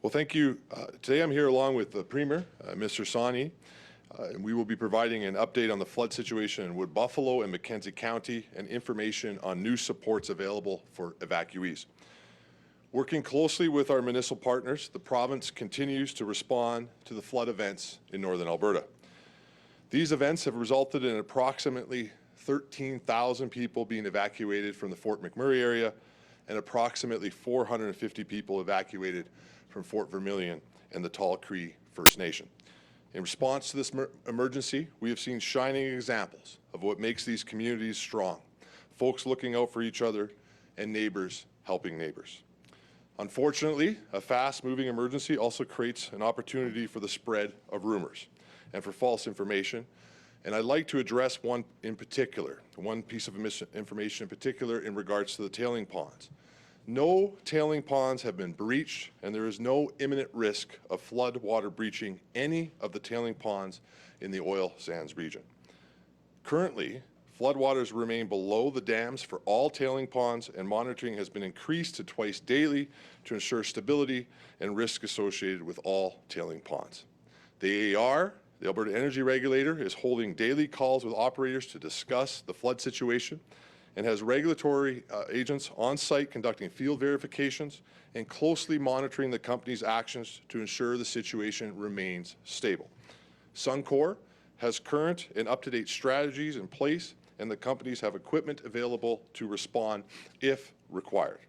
Well, thank you. Today I'm here along with the Premier, Mr. Sawney, and we will be providing an update on the flood situation in Wood Buffalo and Mackenzie County and information on new supports available for evacuees. Working closely with our municipal partners, the province continues to respond to the flood events in northern Alberta. These events have resulted in approximately 13,000 people being evacuated from the Fort McMurray area and approximately 450 people evacuated from Fort Vermilion and the Tall Cree First Nation. In response to this emergency, we have seen shining examples of what makes these communities strong, folks looking out for each other and neighbors helping neighbors. Unfortunately, a fast-moving emergency also creates an opportunity for the spread of rumors and for false information, and I'd like to address one piece of information in particular in regards to the tailing ponds. No tailing ponds have been breached, and there is no imminent risk of flood water breaching any of the tailing ponds in the oil sands region. Currently, floodwaters remain below the dams for all tailing ponds, and monitoring has been increased to twice daily to ensure stability and risk associated with all tailing ponds. The AER, the Alberta Energy Regulator, is holding daily calls with operators to discuss the flood situation and has regulatory agents on site conducting field verifications and closely monitoring the company's actions to ensure the situation remains stable. Suncor has current and up-to-date strategies in place, and the companies have equipment available to respond if required.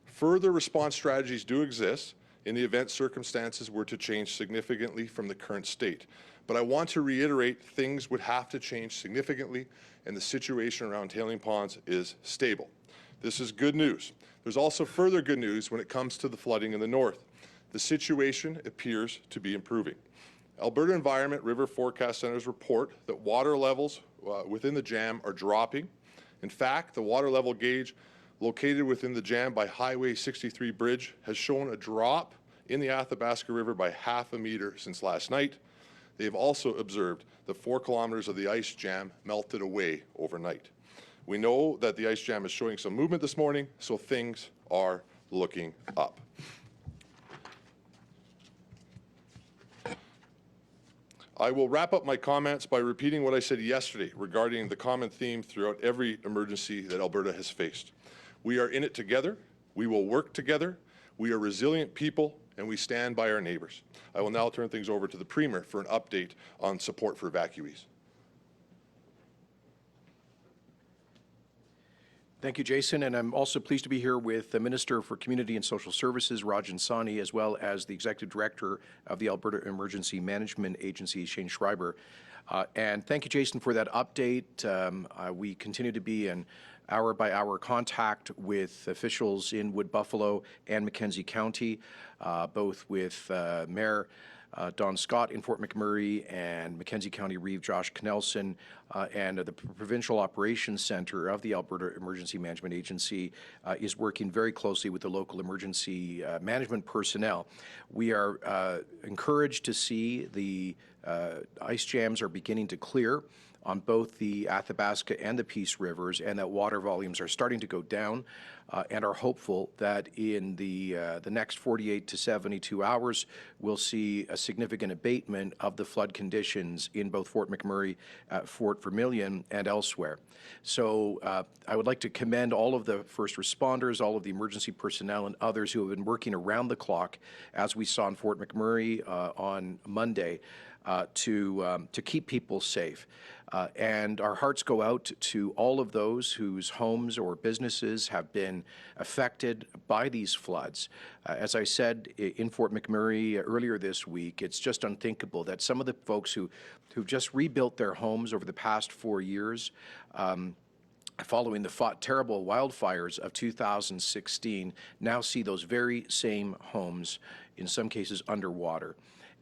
Further response strategies do exist in the event circumstances were to change significantly from the current state. But I want to reiterate, things would have to change significantly, and the situation around tailing ponds is stable. This is good news. There's also further good news when it comes to the flooding in the north. The situation appears to be improving. Alberta Environment River Forecast Center's report that water levels within the jam are dropping. In fact, the water level gauge located within the jam by Highway 63 bridge has shown a drop in the Athabasca River by ½ a meter since last night. They have also observed that 4 kilometers of the ice jam melted away overnight. We know that the ice jam is showing some movement this morning, so things are looking up. I will wrap up my comments by repeating what I said yesterday regarding the common theme throughout every emergency that Alberta has faced. We are in it together, we will work together, we are resilient people, and we stand by our neighbours. I will now turn things over to the Premier for an update on support for evacuees. Thank you, Jason, and I'm also pleased to be here with the Minister for Community and Social Services, Rajan Sawhney, as well as the Executive Director of the Alberta Emergency Management Agency, Shane Schreiber. And thank you, Jason, for that update. We continue to be in hour-by-hour contact with officials in Wood Buffalo and Mackenzie County, both with Mayor Don Scott in Fort McMurray and Mackenzie County Reeve Josh Knelson, and the Provincial Operations Centre of the Alberta Emergency Management Agency is working very closely with the local emergency management personnel. We are encouraged to see the ice jams are beginning to clear on both the Athabasca and the Peace Rivers, and that water volumes are starting to go down, and are hopeful that in the next 48 to 72 hours, we'll see a significant abatement of the flood conditions in both Fort McMurray, Fort Vermilion, and elsewhere. So I would like to commend all of the first responders, all of the emergency personnel, and others who have been working around the clock, as we saw in Fort McMurray on Monday, to keep people safe. And our hearts go out to all of those whose homes or businesses have been affected by these floods. As I said in Fort McMurray earlier this week, it's just unthinkable that some of the folks who've just rebuilt their homes over the past 4 years, following the terrible wildfires of 2016, now see those very same homes, in some cases, underwater.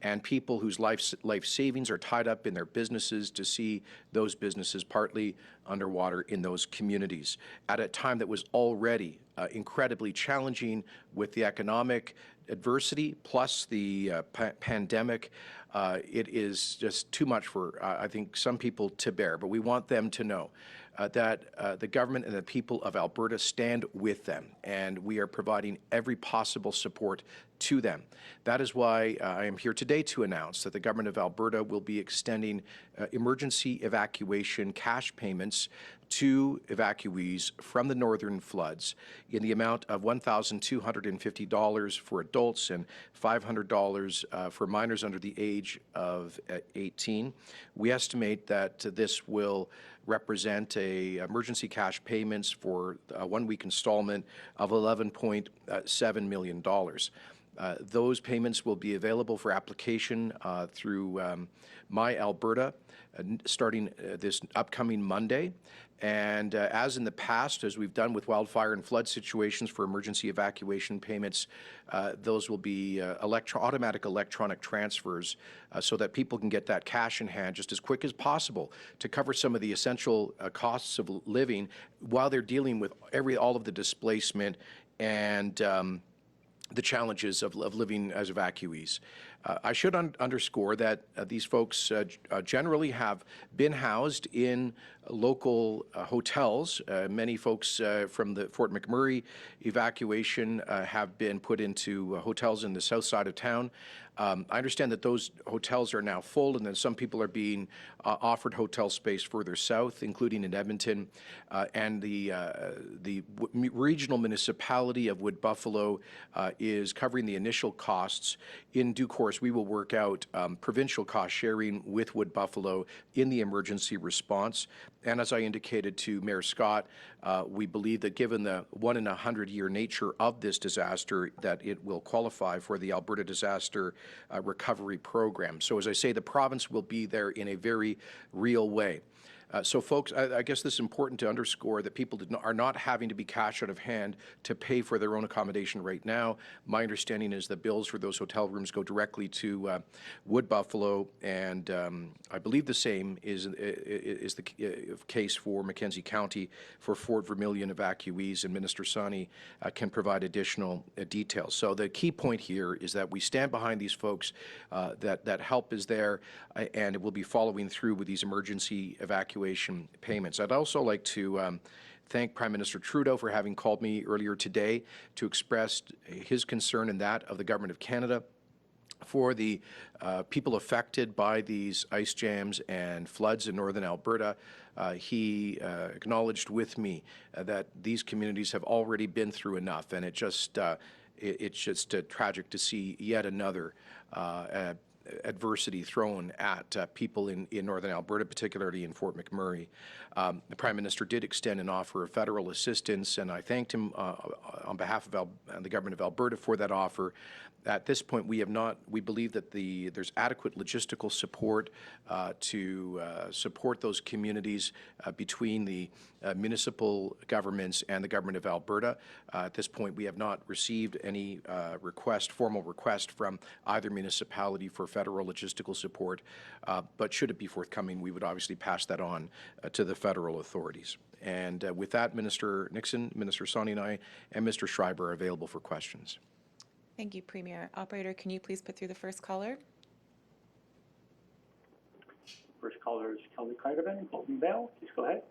And people whose life savings are tied up in their businesses to see those businesses partly underwater in those communities at a time that was already incredibly challenging with the economic adversity plus the pandemic. It is just too much for, I think, some people to bear. But we want them to know that the government and the people of Alberta stand with them, and we are providing every possible support to them. That is why I am here today to announce that the Government of Alberta will be extending emergency evacuation cash payments to evacuees from the northern floods in the amount of $1,250 for adults and $500 for minors under the age of 18. We estimate that this will represent a emergency cash payments for a 1-week installment of $11.7 million. Those payments will be available for application through My Alberta starting this upcoming Monday. And as in the past, as we've done with wildfire and flood situations for emergency evacuation payments, those will be automatic electronic transfers so that people can get that cash in hand just as quick as possible to cover some of the essential costs of living while they're dealing with all of the displacement and the challenges of living as evacuees. I should underscore that these folks generally have been housed in local hotels. Many folks from the Fort McMurray evacuation have been put into hotels in the south side of town. I understand that those hotels are now full, and then some people are being offered hotel space further south, including in Edmonton. And the regional municipality of Wood Buffalo is covering the initial costs. In due course, we will work out provincial cost sharing with Wood Buffalo in the emergency response. And as I indicated to Mayor Scott, we believe that given the 1-in-100-year nature of this disaster, that it will qualify for the Alberta Disaster Recovery Program. So as I say, the province will be there in a very real way. So folks, I guess this is important to underscore that people are not having to be cash out of hand to pay for their own accommodation right now. My understanding is that bills for those hotel rooms go directly to Wood Buffalo, and I believe the same is the case for Mackenzie County for Fort Vermilion evacuees, and Minister Sani can provide additional details. So the key point here is that we stand behind these folks, that help is there, and it will be following through with these emergency evacuation payments. I'd also like to thank Prime Minister Trudeau for having called me earlier today to express his concern and that of the Government of Canada for the people affected by these ice jams and floods in northern Alberta. He acknowledged with me that these communities have already been through enough, and it's just tragic to see yet another adversity thrown at people in northern Alberta, particularly in Fort McMurray. The Prime Minister did extend an offer of federal assistance, and I thanked him on behalf of the Government of Alberta for that offer. At this point, we believe that there's adequate logistical support to support those communities between the municipal governments and the Government of Alberta. At this point, we have not received any formal request from either municipality for federal logistical support, but should it be forthcoming, we would obviously pass that on to the federal authorities. And with that, Minister Nixon, Minister Sani and I, and Mr. Schreiber are available for questions. Thank you, Premier. Operator, can you please put through the first caller? First caller is Kelly Kleiderman, Golden Bell. Please go ahead.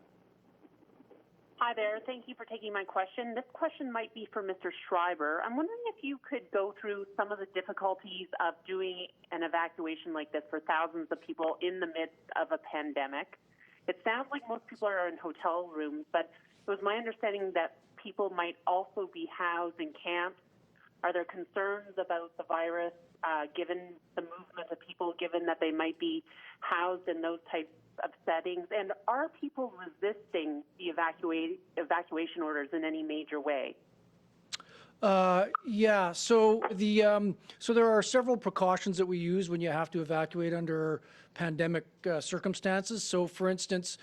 Hi there. Thank you for taking my question. This question might be for Mr. Schreiber. I'm wondering if you could go through some of the difficulties of doing an evacuation like this for thousands of people in the midst of a pandemic. It sounds like most people are in hotel rooms, but it was my understanding that people might also be housed in camps. Are there concerns about the virus, given the movement of people, given that they might be housed in those types of settings? And are people resisting the evacuation orders in any major way? Yeah, so there are several precautions that we use when you have to evacuate under pandemic circumstances. So, for instance,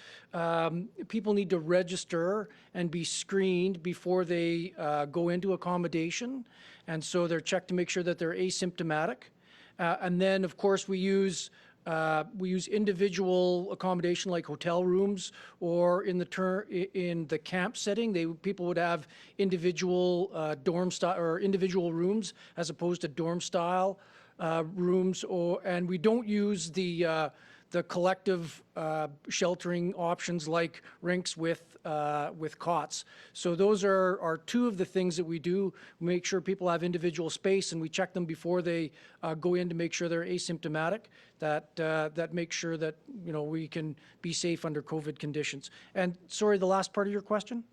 people need to register and be screened before they go into accommodation, and so they're checked to make sure that they're asymptomatic. And then, of course, we use individual accommodation like hotel rooms, or in the camp setting, people would have individual dorm style or individual rooms as opposed to dorm style rooms. And we don't use the the collective sheltering options like rinks with cots. So those are two of the things that we do. We make sure people have individual space, and we check them before they go in to make sure they're asymptomatic. That makes sure that we can be safe under COVID conditions. And sorry, the last part of your question?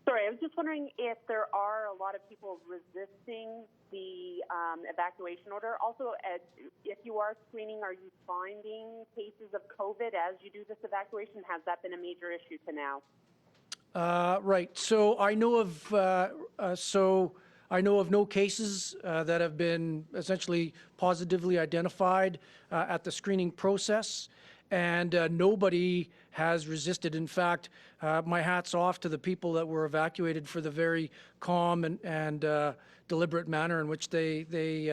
Sorry, I was just wondering if there are a lot of people resisting the evacuation order. Also, if you are screening, are you finding cases of COVID as you do this evacuation? Has that been a major issue to now? Right. So I know of no cases that have been essentially positively identified at the screening process, and nobody has resisted. In fact, my hat's off to the people that were evacuated for the very calm and deliberate manner in which they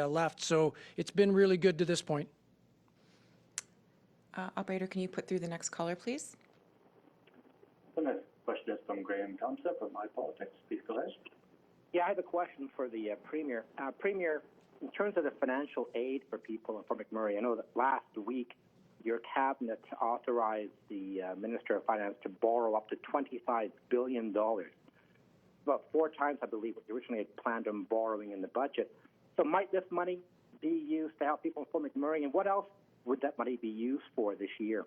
left. So it's been really good to this point. Operator, can you put through the next caller, please? The next question is from Graham Thompson from MyPolitics. Please go ahead. Yeah, I have a question for the Premier. Premier, in terms of the financial aid for people in Fort McMurray, I know that last week your cabinet authorized the Minister of Finance to borrow up to $25 billion. About 4 times, I believe, what you originally had planned on borrowing in the budget. So might this money be used to help people in Fort McMurray, and what else would that money be used for this year?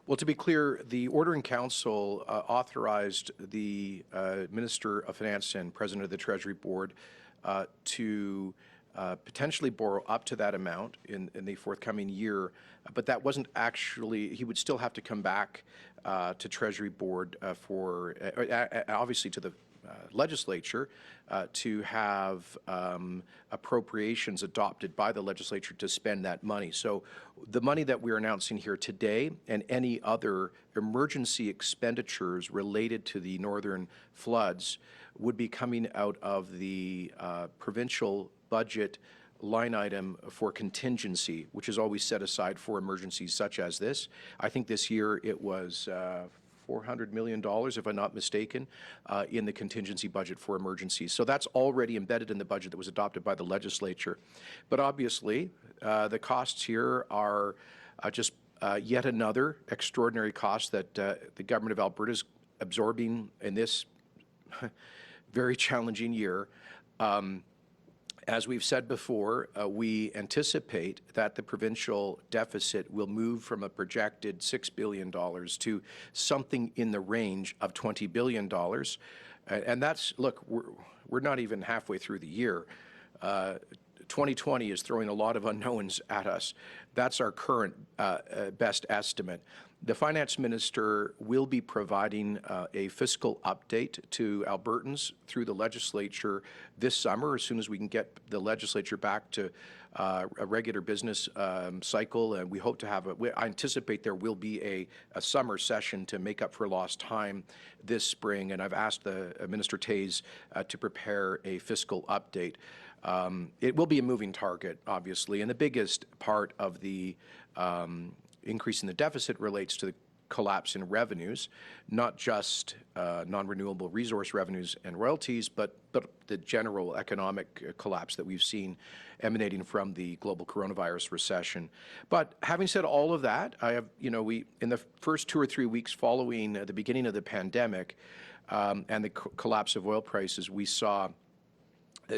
Well, to be clear, the Order in Council authorized the Minister of Finance and President of the Treasury Board to potentially borrow up to that amount in the forthcoming year, but that wasn't actually, he would still have to come back to Treasury Board for, obviously to the legislature to have appropriations adopted by the legislature to spend that money. So the money that we're announcing here today and any other emergency expenditures related to the northern floods would be coming out of the provincial budget line item for contingency, which is always set aside for emergencies such as this. I think this year it was $400 million, if I'm not mistaken, in the contingency budget for emergencies. So that's already embedded in the budget that was adopted by the legislature. But obviously, the costs here are just yet another extraordinary cost that the government of Alberta is absorbing in this very challenging year. As we've said before, we anticipate that the provincial deficit will move from a projected $6 billion to something in the range of $20 billion. And that's, look, we're not even halfway through the year. 2020 is throwing a lot of unknowns at us. That's our current best estimate. The finance minister will be providing a fiscal update to Albertans through the legislature this summer, as soon as we can get the legislature back to a regular business cycle. And we hope to have I anticipate there will be a summer session to make up for lost time this spring. And I've asked the Minister Tays to prepare a fiscal update. It will be a moving target, obviously, and the biggest part of the increase in the deficit relates to the collapse in revenues, not just non-renewable resource revenues and royalties, but the general economic collapse that we've seen emanating from the global coronavirus recession. But having said all of that, I have, we in the first 2 or 3 weeks following the beginning of the pandemic and the collapse of oil prices, we saw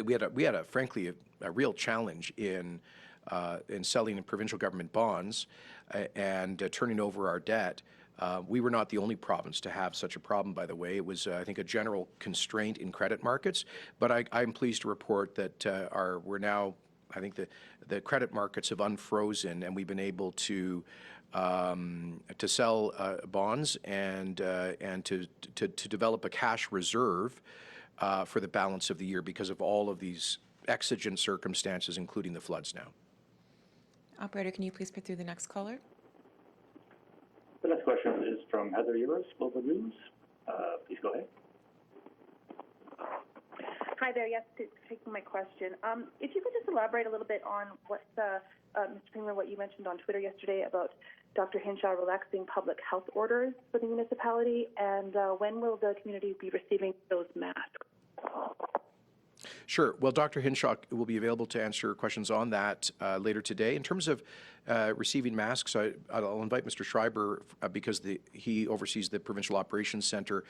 we had a frankly a real challenge in selling provincial government bonds and turning over our debt. We were not the only province to have such a problem, by the way. It was, I think, a general constraint in credit markets. But I'm pleased to report that we're now, I think, the credit markets have unfrozen, and we've been able to sell bonds and to develop a cash reserve for the balance of the year because of all of these exigent circumstances, including the floods now. Operator, can you please put through the next caller? The next question is from Heather Euros, Global News. Please go ahead. Hi there. Yes, thanks for taking my question. If you could just elaborate a little bit on what, Mr. Premier, what you mentioned on Twitter yesterday about Dr. Hinshaw relaxing public health orders for the municipality, and when will the community be receiving those masks? Sure. Well, Dr. Hinshaw will be available to answer questions on that later today. In terms of receiving masks, I'll invite Mr. Schreiber because he oversees the Provincial Operations Centre,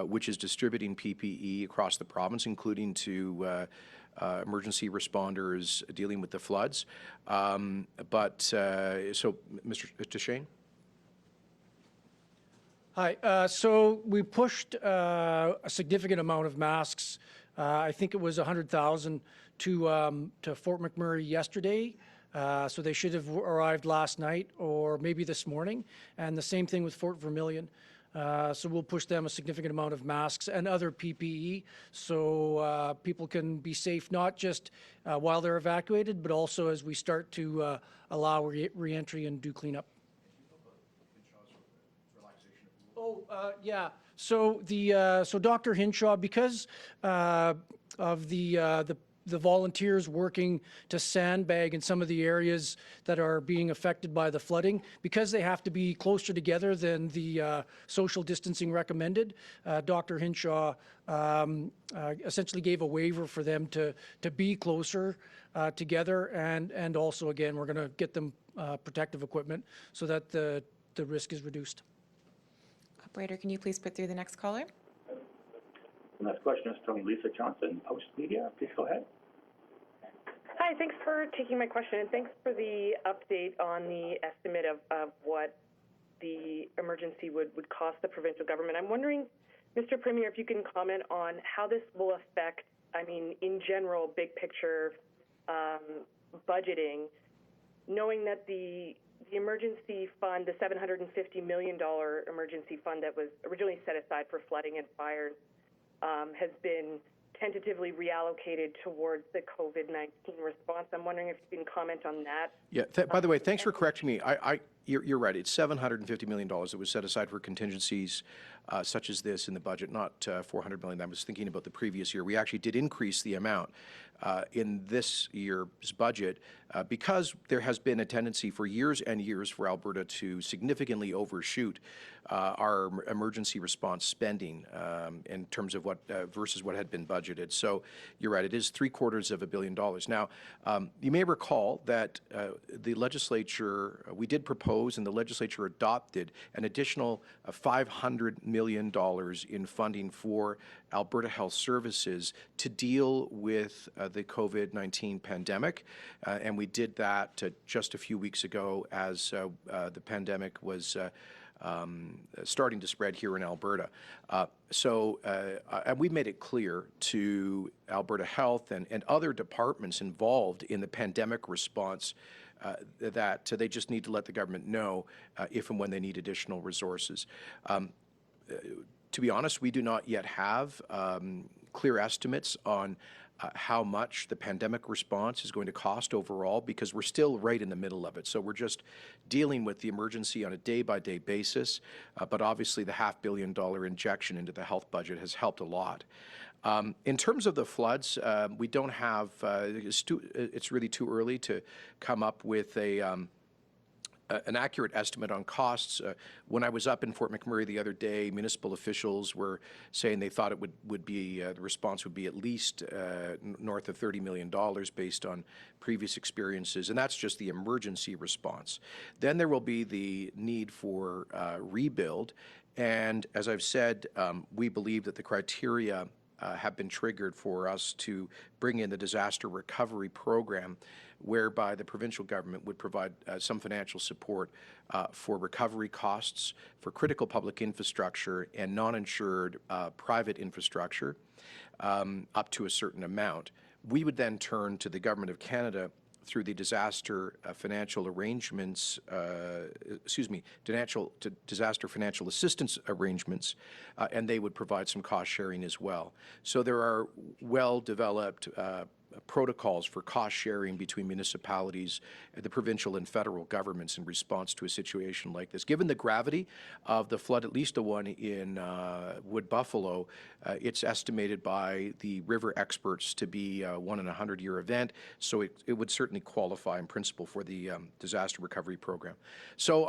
which is distributing PPE across the province, including to emergency responders dealing with the floods. So, to Shane? Hi. So we pushed a significant amount of masks. I think it was 100,000 to Fort McMurray yesterday. So they should have arrived last night or maybe this morning. And the same thing with Fort Vermilion. So we'll push them a significant amount of masks and other PPE so people can be safe, not just while they're evacuated, but also as we start to allow re-entry and do cleanup. Yeah. So so Dr. Hinshaw, because of the volunteers working to sandbag in some of the areas that are being affected by the flooding, because they have to be closer together than the social distancing recommended, Dr. Hinshaw essentially gave a waiver for them to be closer together, and also, again, we're going to get them protective equipment so that the risk is reduced. Operator, can you please put through the next caller? The next question is from Lisa Johnson, Post Media. Please go ahead. Hi, thanks for taking my question, and thanks for the update on the estimate of what the emergency would cost the provincial government. I'm wondering, Mr. Premier, if you can comment on how this will affect, I mean, in general, big picture budgeting, knowing that the emergency fund, the $750 million emergency fund that was originally set aside for flooding and fires, has been tentatively reallocated towards the COVID-19 response. I'm wondering if you can comment on that. Yeah. By the way, thanks for correcting me. You're right. It's $750 million that was set aside for contingencies such as this in the budget, not $400 million. I was thinking about the previous year. We actually did increase the amount in this year's budget because there has been a tendency for years and years for Alberta to significantly overshoot our emergency response spending in terms of what versus what had been budgeted. So you're right, it is $750 million. Now, you may recall that the legislature, we did propose and the legislature adopted an additional $500 million in funding for Alberta Health Services to deal with the COVID-19 pandemic. And we did that just a few weeks ago as the pandemic was starting to spread here in Alberta. And we made it clear to Alberta Health and other departments involved in the pandemic response that they just need to let the government know if and when they need additional resources. To be honest, we do not yet have clear estimates on how much the pandemic response is going to cost overall because we're still right in the middle of it. So we're just dealing with the emergency on a day-by-day basis, but obviously the $500 million injection into the health budget has helped a lot. In terms of the floods, we don't have, it's really too early to come up with an accurate estimate on costs. When I was up in Fort McMurray the other day, municipal officials were saying they thought it would be, the response would be at least north of $30 million based on previous experiences, and that's just the emergency response. Then there will be the need for rebuild, and as I've said, we believe that the criteria have been triggered for us to bring in the disaster recovery program, whereby the provincial government would provide some financial support for recovery costs for critical public infrastructure and non-insured private infrastructure up to a certain amount. We would then turn to the Government of Canada through the disaster financial arrangements, disaster financial assistance arrangements, and they would provide some cost sharing as well. So there are well-developed protocols for cost sharing between municipalities, the provincial and federal governments in response to a situation like this. Given the gravity of the flood, at least the one in Wood Buffalo, it's estimated by the river experts to be a 1 in a 100-year event, so it would certainly qualify in principle for the disaster recovery program. So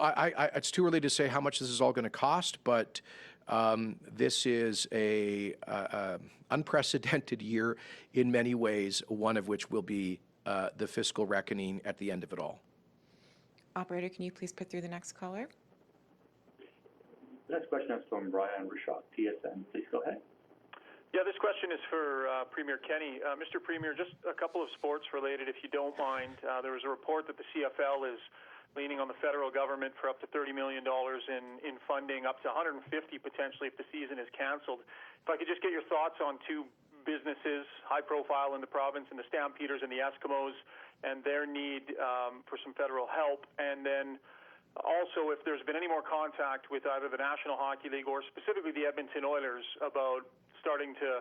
it's too early to say how much this is all going to cost, but This is a unprecedented year in many ways, one of which will be the fiscal reckoning at the end of it all. Operator, can you please put through the next caller? The next question is from Brian Rashok, TSN. Please go ahead. Yeah, this question is for Premier Kenney. Mr. Premier, just a couple of sports related, if you don't mind. There was a report that the CFL is leaning on the federal government for up to $30 million in funding, up to $150 potentially if the season is canceled. If I could just get your thoughts on two businesses, high profile in the province, and the Stampeders and the Eskimos, and their need for some federal help. And then also, if there's been any more contact with either the National Hockey League or specifically the Edmonton Oilers about starting to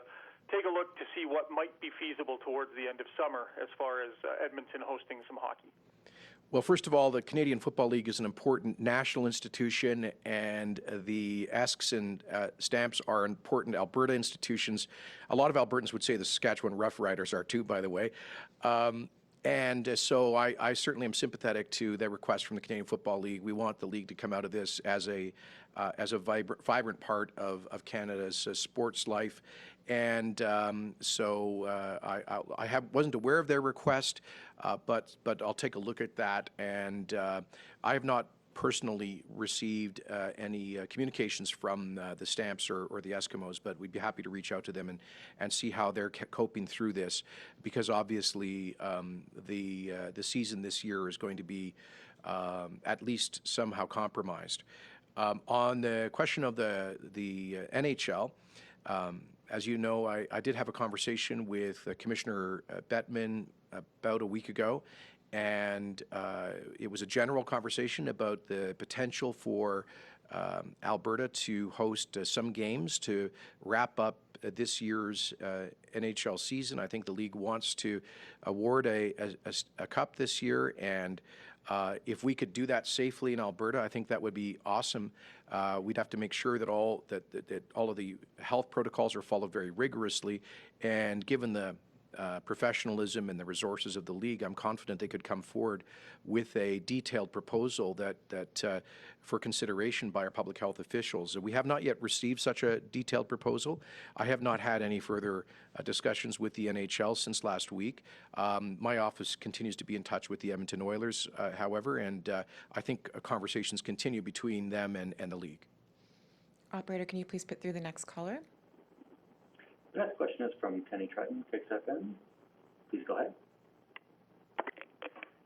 take a look to see what might be feasible towards the end of summer as far as Edmonton hosting some hockey. Well, first of all, the Canadian Football League is an important national institution, and the Esks and Stamps are important Alberta institutions. A lot of Albertans would say the Saskatchewan Rough Riders are too, by the way. And so I certainly am sympathetic to the request from the Canadian Football League. We want the league to come out of this as a vibrant part of Canada's sports life. And so I wasn't aware of their request, but I'll take a look at that. And I have not personally received any communications from the Stamps or the Eskimos, but we'd be happy to reach out to them and see how they're coping through this, because obviously the season this year is going to be at least somehow compromised. On the question of the NHL, as you know, I did have a conversation with Commissioner Bettman about a week ago, and it was a general conversation about the potential for Alberta to host some games to wrap up this year's NHL season. I think the league wants to award a cup this year, and if we could do that safely in Alberta, I think that would be awesome. We'd have to make sure that all of the health protocols are followed very rigorously, and given the professionalism and the resources of the league, I'm confident they could come forward with a detailed proposal that for consideration by our public health officials. We have not yet received such a detailed proposal. I have not had any further discussions with the NHL since last week. My office continues to be in touch with the Edmonton Oilers, however, and I think conversations continue between them and the league. Operator, can you please put through the next caller? The next question is from Kenny Triton, Fix FM. Please go ahead.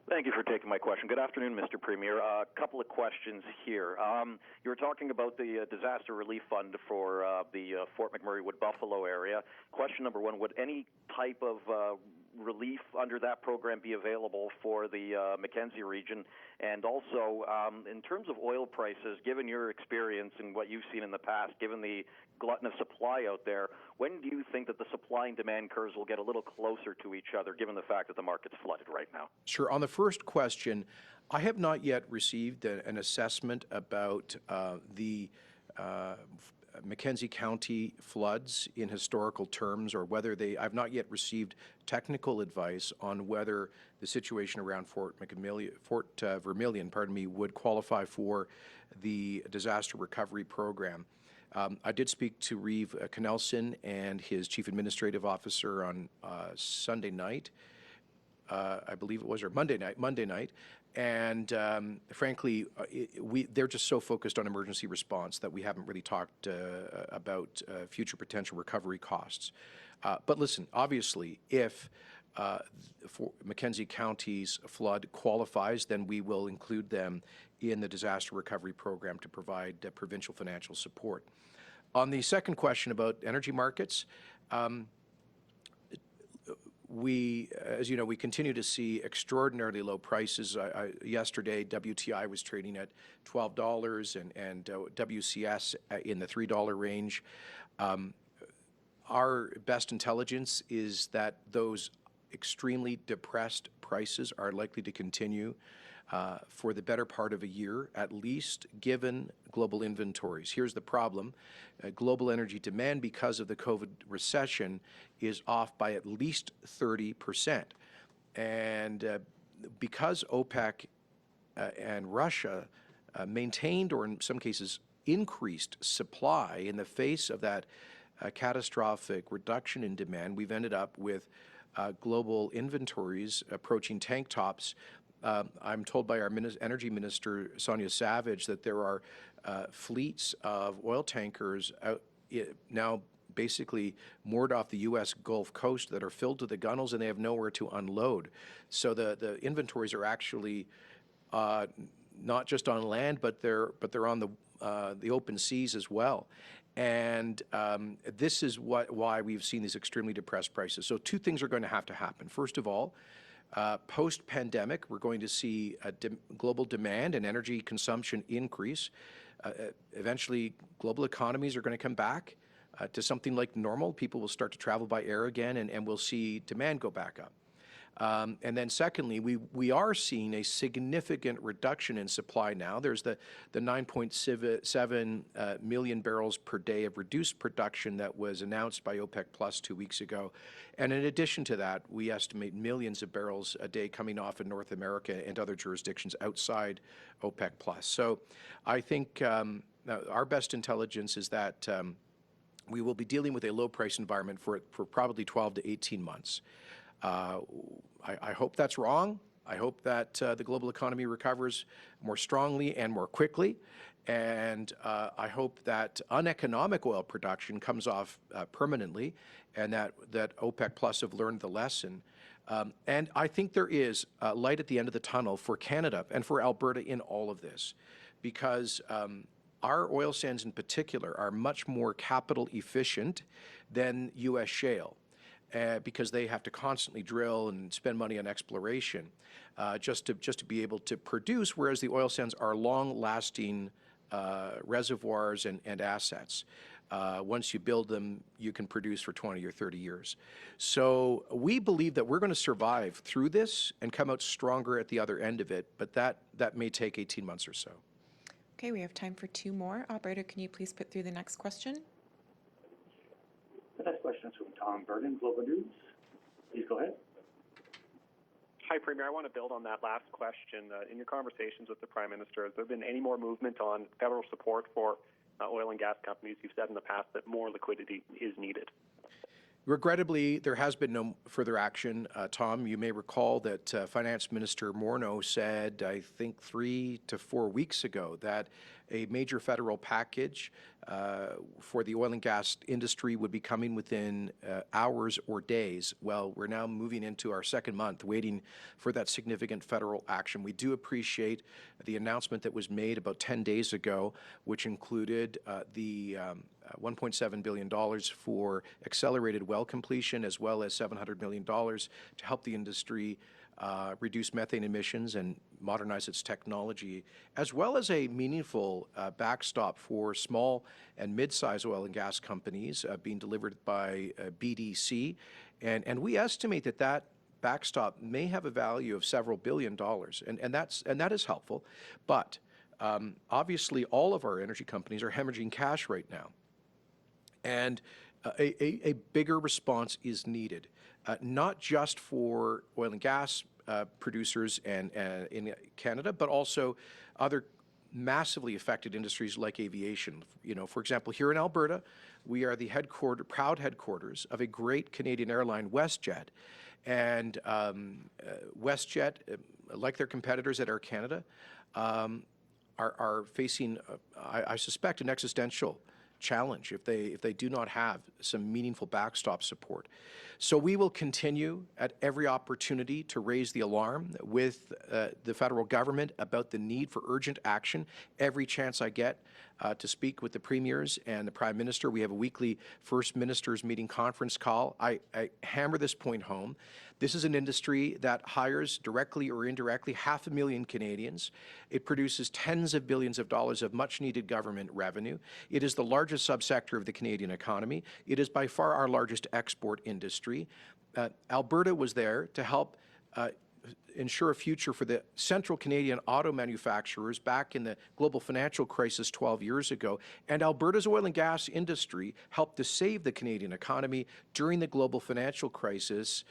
Thank you for taking my question. Good afternoon, Mr. Premier. A couple of questions here. You were talking about the disaster relief fund for the Fort McMurray Wood Buffalo area. Question number one, would any type of relief under that program be available for the Mackenzie region? And also, in terms of oil prices, given your experience and what you've seen in the past, given the glutton of supply out there, when do you think that the supply and demand curves will get a little closer to each other, given the fact that the market's flooded right now? Sure. On the first question, I have not yet received an assessment about the Mackenzie County floods in historical terms, or whether I've not yet received technical advice on whether the situation around Fort Vermilion, would qualify for the disaster recovery program. I did speak to Reeve Knelson and his chief administrative officer on Sunday night, I believe it was, or Monday night, and frankly, they're just so focused on emergency response that we haven't really talked about future potential recovery costs. But listen, obviously, if for Mackenzie County's flood qualifies, then we will include them in the disaster recovery program to provide provincial financial support. On the second question about energy markets, as you know, we continue to see extraordinarily low prices. Yesterday, WTI was trading at $12 and WCS in the $3 range. Our best intelligence is that those extremely depressed prices are likely to continue for the better part of a year, at least, given global inventories. Here's the problem. Global energy demand, because of the COVID recession, is off by at least 30%. And because OPEC and Russia maintained, or in some cases increased supply in the face of that catastrophic reduction in demand, we've ended up with global inventories approaching tank tops. I'm told by our Energy Minister, Sonia Savage, that there are fleets of oil tankers out now basically moored off the U.S. Gulf Coast that are filled to the gunnels, and they have nowhere to unload. So the inventories are actually not just on land, but they're on the open seas as well. And this is why we've seen these extremely depressed prices. So two things are going to have to happen. First of all, post-pandemic, we're going to see global demand and energy consumption increase. Eventually, global economies are going to come back to something like normal. People will start to travel by air again, and we'll see demand go back up. And then secondly, we are seeing a significant reduction in supply now. There's the 9.7 million barrels per day of reduced production that was announced by OPEC Plus 2 weeks ago. And in addition to that, we estimate millions of barrels a day coming off in North America and other jurisdictions outside OPEC Plus. So I think our best intelligence is that we will be dealing with a low price environment for probably 12 to 18 months. I hope that's wrong. I hope that the global economy recovers more strongly and more quickly. And I hope that uneconomic oil production comes off permanently, and that OPEC Plus have learned the lesson. And I think there is light at the end of the tunnel for Canada and for Alberta in all of this, because our oil sands in particular are much more capital efficient than U.S. shale. Because they have to constantly drill and spend money on exploration just to be able to produce, whereas the oil sands are long-lasting reservoirs and assets. Once you build them, you can produce for 20 or 30 years. So we believe that we're going to survive through this and come out stronger at the other end of it, but that may take 18 months or so. Okay, we have time for two more. Operator, can you please put through the next question? The next question is from Tom Bergen, Global News. Please go ahead. Hi, Premier. I want to build on that last question. In your conversations with the Prime Minister, has there been any more movement on federal support for oil and gas companies? You've said in the past that more liquidity is needed. Regrettably, there has been no further action. Tom, you may recall that Finance Minister Morneau said, I think 3 to 4 weeks ago, that a major federal package for the oil and gas industry would be coming within hours or days. Well, we're now moving into our second month waiting for that significant federal action. We do appreciate the announcement that was made about 10 days ago, which included the $1.7 billion for accelerated well completion, as well as $700 million to help the industry reduce methane emissions and modernize its technology, as well as a meaningful backstop for small and mid-sized oil and gas companies being delivered by BDC. And we estimate that backstop may have a value of several $billion, and that is helpful. But obviously, all of our energy companies are hemorrhaging cash right now. And a bigger response is needed, not just for oil and gas producers and in Canada, but also other massively affected industries like aviation. You know, for example, here in Alberta, we are the proud headquarters of a great Canadian airline, WestJet. And WestJet, like their competitors at Air Canada, are facing, I suspect, an existential challenge if they do not have some meaningful backstop support. So we will continue at every opportunity to raise the alarm with the federal government about the need for urgent action. Every chance I get to speak with the premiers and the Prime Minister, we have a weekly First Ministers meeting conference call. I hammer this point home. This is an industry that hires directly or indirectly 500,000 Canadians. It produces tens of billions of dollars of much-needed government revenue. It is the largest subsector of the Canadian economy. It is by far our largest export industry. Alberta was there to help ensure a future for the central Canadian auto manufacturers back in the global financial crisis 12 years ago. And Alberta's oil and gas industry helped to save the Canadian economy during the global financial crisis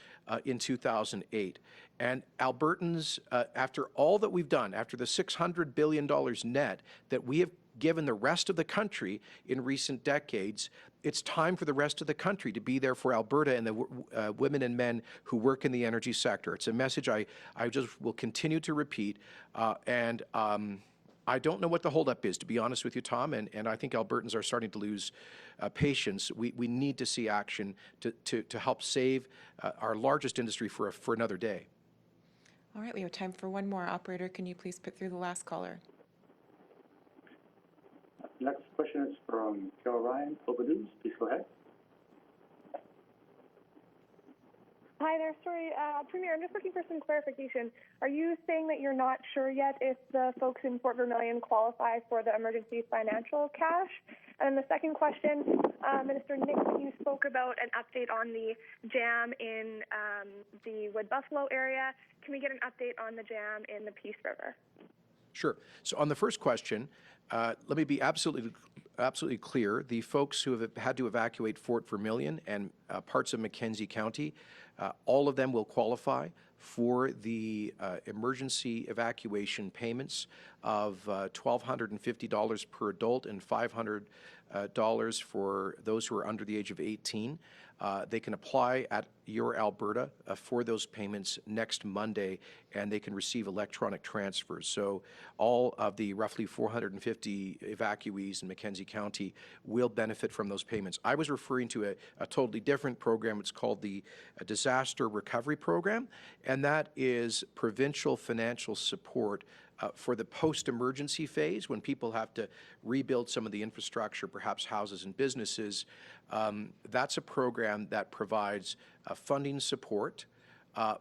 in 2008. And Albertans, after all that we've done, after the $600 billion net that we have given the rest of the country in recent decades. It's time for the rest of the country to be there for Alberta and the women and men who work in the energy sector. It's a message I just will continue to repeat. I don't know what the holdup is, to be honest with you, Tom, and I think Albertans are starting to lose patience. We need to see action to help save our largest industry for another day. All right, we have time for one more. Operator, can you please put through the last caller? Next question is from Carol Ryan, Global News. Please go ahead. Hi there. Sorry, Premier, I'm just looking for some clarification. Are you saying that you're not sure yet if the folks in Fort Vermilion qualify for the emergency financial cash? And the second question, Minister Nixon, you spoke about an update on the jam in the Wood Buffalo area. Can we get an update on the jam in the Peace River? Sure. So on the first question, let me be absolutely clear. The folks who have had to evacuate Fort Vermilion and parts of Mackenzie County, all of them will qualify for the emergency evacuation payments of $1,250 per adult and $500 for those who are under the age of 18. They can apply at Your Alberta for those payments next Monday, and they can receive electronic transfers. So all of the roughly 450 evacuees in Mackenzie County will benefit from those payments. I was referring to a totally different program. It's called the Disaster Recovery Program, and that is provincial financial support for the post-emergency phase, when people have to rebuild some of the infrastructure, perhaps houses and businesses. That's a program that provides funding support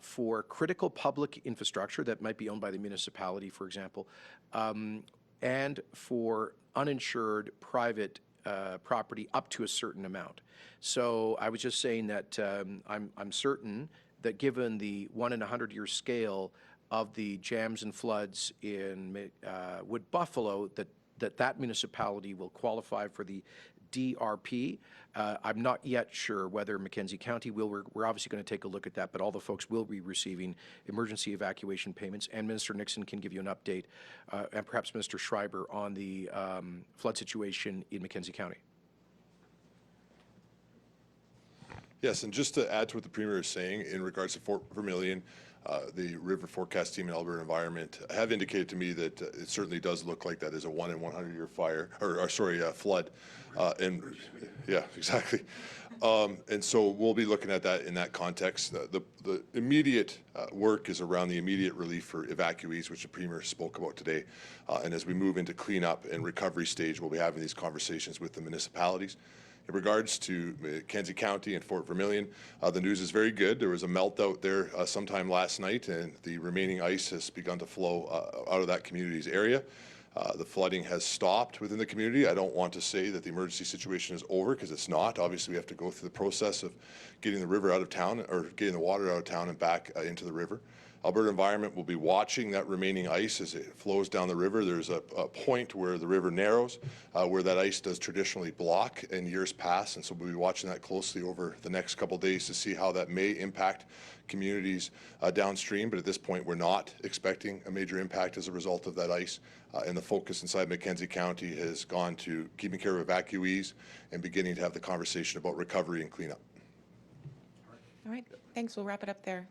for critical public infrastructure that might be owned by the municipality, for example, and for uninsured private property up to a certain amount. So I was just saying that I'm certain that given the 1 in 100-year scale of the jams and floods in Wood Buffalo, that municipality will qualify for the DRP. I'm not yet sure whether Mackenzie County will. We're obviously going to take a look at that, but all the folks will be receiving emergency evacuation payments, and Minister Nixon can give you an update, and perhaps Minister Schreiber, on the flood situation in Mackenzie County. Yes, and just to add to what the Premier is saying in regards to Fort Vermilion, the river forecast team in Alberta Environment have indicated to me that it certainly does look like that is a 1 in 100-year flood. And yeah, exactly. And so we'll be looking at that in that context. The immediate work is around the immediate relief for evacuees, which the Premier spoke about today. And as we move into cleanup and recovery stage, we'll be having these conversations with the municipalities. In regards to Mackenzie County and Fort Vermilion, the news is very good. There was a melt out there sometime last night, and the remaining ice has begun to flow out of that community's area. The flooding has stopped within the community. I don't want to say that the emergency situation is over, because it's not. Obviously, we have to go through the process of getting the river out of town, or getting the water out of town and back into the river. Alberta Environment will be watching that remaining ice as it flows down the river. There's a point where the river narrows, where that ice does traditionally block in years past, and so we'll be watching that closely over the next couple of days to see how that may impact communities downstream. But at this point, we're not expecting a major impact as a result of that ice, and the focus inside Mackenzie County has gone to keeping care of evacuees and beginning to have the conversation about recovery and cleanup. All right, thanks. We'll wrap it up there.